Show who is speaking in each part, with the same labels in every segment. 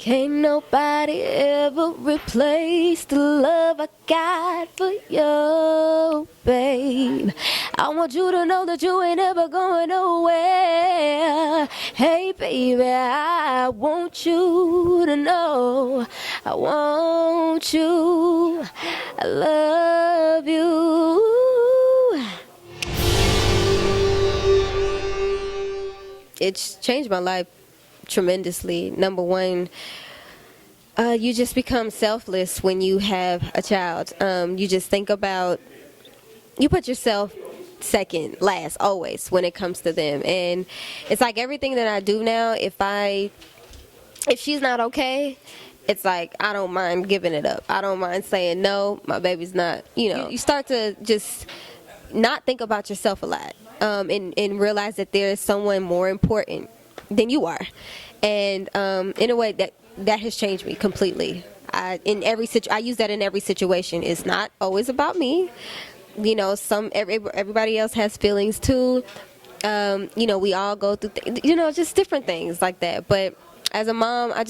Speaker 1: Can't nobody ever replace the love I got for you, babe. I want you to know that you ain't ever going nowhere. Hey, baby, I want you to know. I want you. I love you. It's changed my life tremendously. Number one, you just become selfless when you have a child. You just think about, you put yourself second, last, always when it comes to them. And it's like everything that I do now, if she's not okay, it's like I don't mind giving it up. I don't mind saying no, my baby's not, you start to just not think about yourself a lot, and realize that there is someone more important than you are. And in a way that has changed me completely. I use that in every situation. It's not always about me. Everybody else has feelings too. We all go through just different things like that. But as a mom, I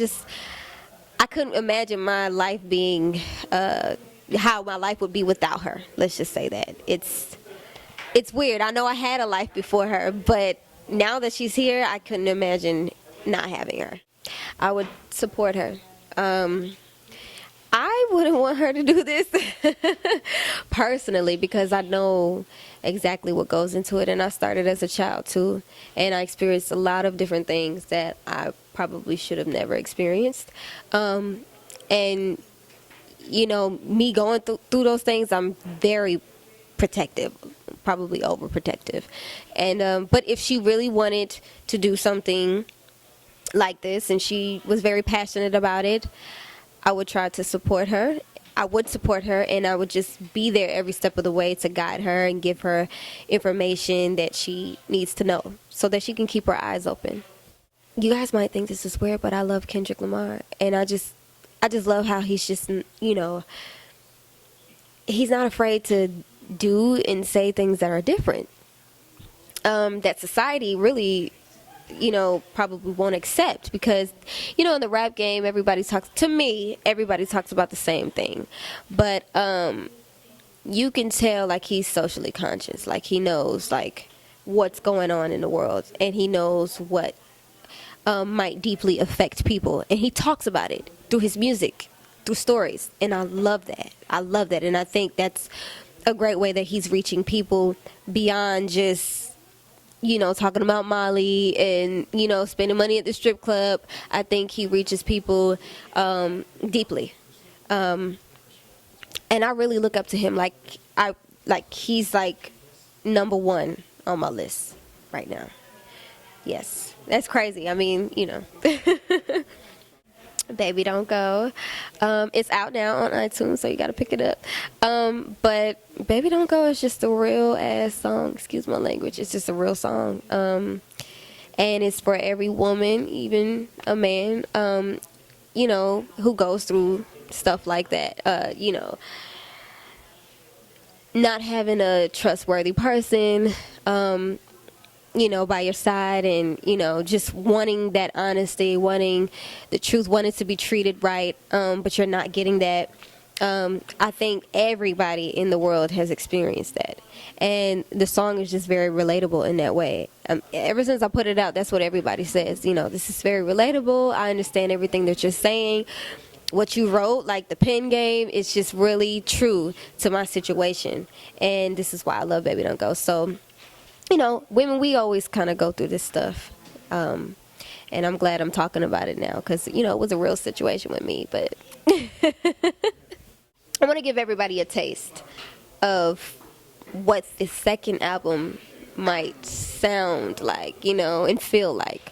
Speaker 1: couldn't imagine my life being how my life would be without her. Let's just say that. It's weird. I know I had a life before her, but now that she's here, I couldn't imagine not having her. I would support her. I wouldn't want her to do this personally, because I know exactly what goes into it, and I started as a child too, and I experienced a lot of different things that I probably should have never experienced. And me going through those things, I'm very protective, probably overprotective. And but if she really wanted to do something like this and she was very passionate about it, I would try to support her. I would support her, and I would just be there every step of the way to guide her and give her information that she needs to know so that she can keep her eyes open. You guys might think this is weird, but I love Kendrick Lamar, and I just love how he's just, he's not afraid to do and say things that are different, that society really probably won't accept, because in the rap game everybody talks about the same thing, but you can tell like he's socially conscious, like he knows like what's going on in the world, and he knows what might deeply affect people, and he talks about it through his music, through stories, and I love that, and I think that's a great way that he's reaching people beyond just talking about Molly and, spending money at the strip club. I think he reaches people deeply. And I really look up to him. He's like number one on my list right now. Yes. That's crazy. I mean, Baby Don't Go. It's out now on iTunes, so you gotta pick it up. But Baby Don't Go is just a real ass song. Excuse my language. It's just a real song. And it's for every woman, even a man, who goes through stuff like that. Not having a trustworthy person, by your side, and just wanting that honesty, wanting the truth, wanting to be treated right, but you're not getting that. I think everybody in the world has experienced that, and the song is just very relatable in that way. Ever since I put it out, that's what everybody says. This is very relatable. I understand everything that you're saying. What you wrote, like the pen game, is just really true to my situation, and this is why I love Baby Don't Go. So women, we always kind of go through this stuff, and I'm glad I'm talking about it now, because it was a real situation with me. But I want to give everybody a taste of what the second album might sound like, and feel like.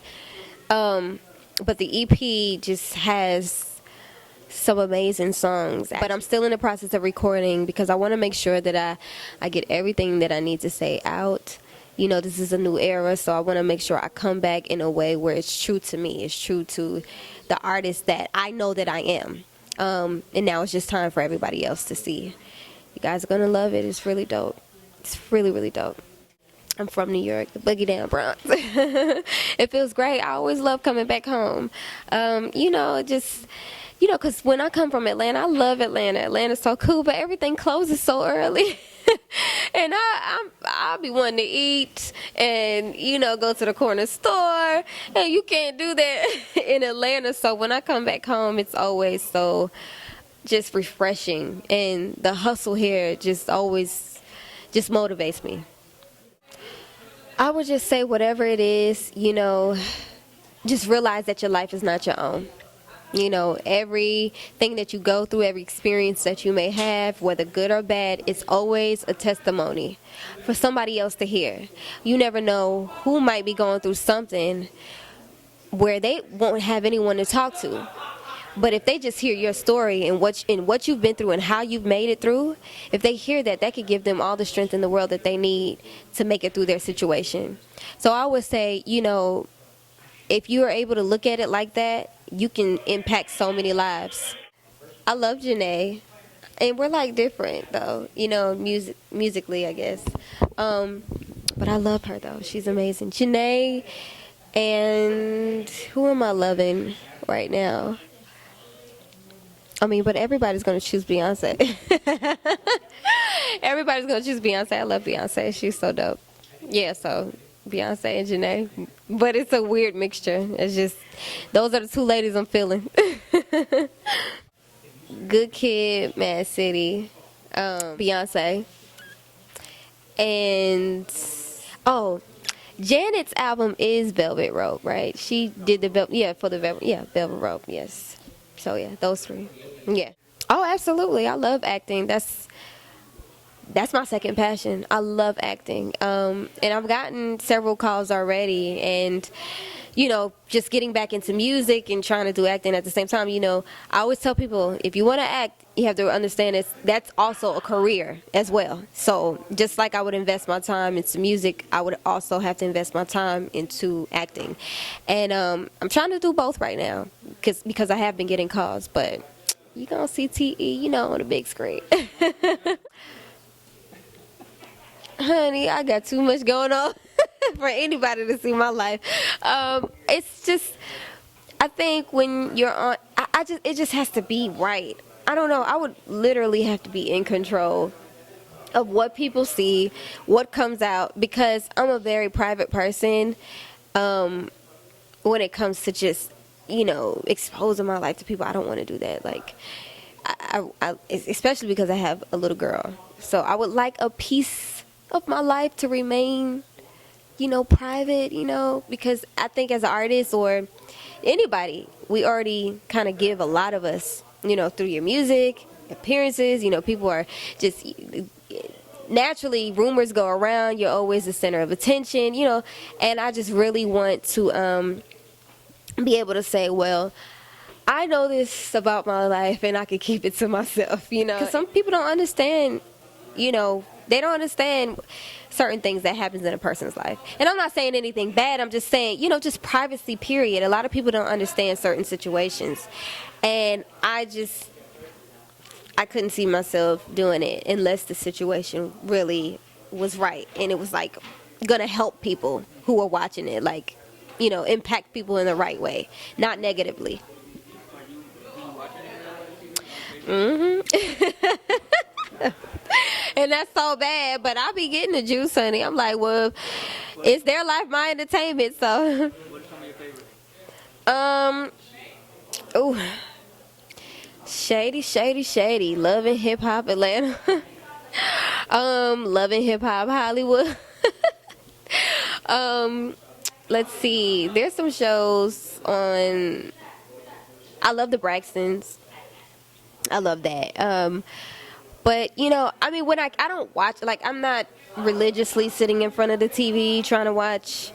Speaker 1: But the EP just has some amazing songs, but I'm still in the process of recording, because I want to make sure that I get everything that I need to say out. This is a new era, so I want to make sure I come back in a way where it's true to me. It's true to the artist that I know that I am. And now it's just time for everybody else to see. You guys are going to love it. It's really dope. It's really, really dope. I'm from New York, the boogie down Bronx. It feels great. I always love coming back home. Just, because when I come from Atlanta, I love Atlanta. Atlanta's so cool, but everything closes so early. And I'll be wanting to eat and, go to the corner store. And you can't do that in Atlanta. So when I come back home, it's always so just refreshing. And the hustle here just always just motivates me. I would just say whatever it is, just realize that your life is not your own. Everything that you go through, every experience that you may have, whether good or bad, it's always a testimony for somebody else to hear. You never know who might be going through something where they won't have anyone to talk to. But if they just hear your story and what you've been through and how you've made it through, if they hear that, that could give them all the strength in the world that they need to make it through their situation. So I would say, if you are able to look at it like that, you can impact so many lives. I love Janae, and we're like different though, musically, I guess. But I love her though. She's amazing. Janae, and who am I loving right now? But everybody's going to choose Beyonce. Everybody's going to choose Beyonce. I love Beyonce. She's so dope. Yeah, so Beyonce and Janae. But it's a weird mixture. It's just, those are the two ladies I'm feeling. Good Kid, Mad City, Beyonce. And, Janet's album is Velvet Rope, right? She did the Velvet Rope, yes. So yeah, those three. Yeah. Oh, absolutely. I love acting. That's my second passion. I love acting. And I've gotten several calls already, and just getting back into music and trying to do acting at the same time. I always tell people, if you want to act, you have to understand that's also a career as well. So just like I would invest my time into music, I would also have to invest my time into acting. And I'm trying to do both right now because I have been getting calls, but you're going to see TE, on the big screen. Honey, I got too much going on for anybody to see my life. It's just, I think when you're on, it just has to be right. I don't know. I would literally have to be in control of what people see, what comes out, because I'm a very private person when it comes to just, exposing my life to people. I don't want to do that. Like, I especially because I have a little girl. So I would like a piece of my life to remain, private, because I think as an artist or anybody, we already kind of give a lot of us, through your music, appearances, people are just, naturally rumors go around, you're always the center of attention, and I just really want to be able to say, well, I know this about my life and I can keep it to myself, because some people don't understand, they don't understand certain things that happens in a person's life. And I'm not saying anything bad, I'm just saying, just privacy, period. A lot of people don't understand certain situations. And I couldn't see myself doing it unless the situation really was right. And it was like going to help people who are watching it, like, impact people in the right way, not negatively. And that's so bad, but I be getting the juice, honey. I'm like, well, it's their life, my entertainment, so.
Speaker 2: What are some of your favorites?
Speaker 1: Shady. Love and Hip Hop Atlanta. Love and Hip Hop Hollywood. Let's see. There's some shows on. I love the Braxtons. I love that. But when I don't watch, like, I'm not religiously sitting in front of the TV trying to watch,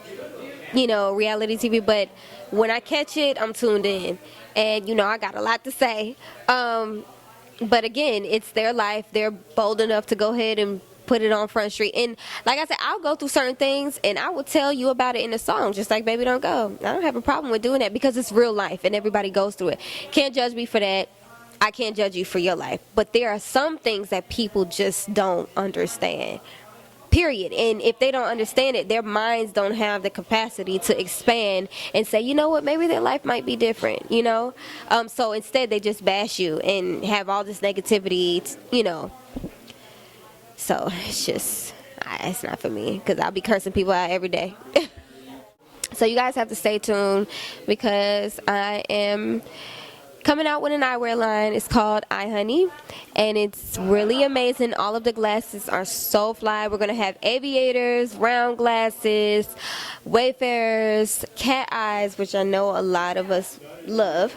Speaker 1: reality TV. But when I catch it, I'm tuned in. And, I got a lot to say. But again, it's their life. They're bold enough to go ahead and put it on Front Street. And like I said, I'll go through certain things and I will tell you about it in a song, just like Baby Don't Go. I don't have a problem with doing that because it's real life and everybody goes through it. Can't judge me for that. I can't judge you for your life. But there are some things that people just don't understand. period. And if they don't understand it, their minds don't have the capacity to expand and say, you know what, maybe their life might be different, you know. So instead they just bash you and have all this negativity, you know. So it's not for me, because I'll be cursing people out every day. So you guys have to stay tuned, because I am coming out with an eyewear line. It's called iHoney, and it's really amazing. All of the glasses are so fly. We're going to have aviators, round glasses, wayfarers, cat eyes, which I know a lot of us love.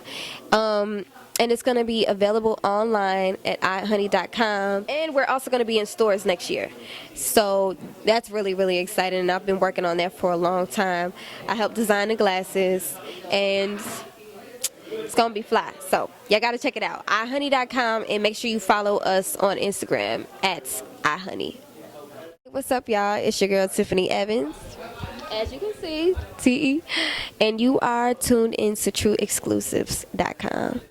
Speaker 1: And it's going to be available online at eyehoney.com. And we're also going to be in stores next year. So that's really, really exciting. And I've been working on that for a long time. I helped design the glasses, and it's going to be fly. So y'all got to check it out. Eyehoney.com, and make sure you follow us on Instagram at iHoney. What's up, y'all? It's your girl, Tiffany Evans. As you can see, T.E. And you are tuned in to TrueExclusives.com.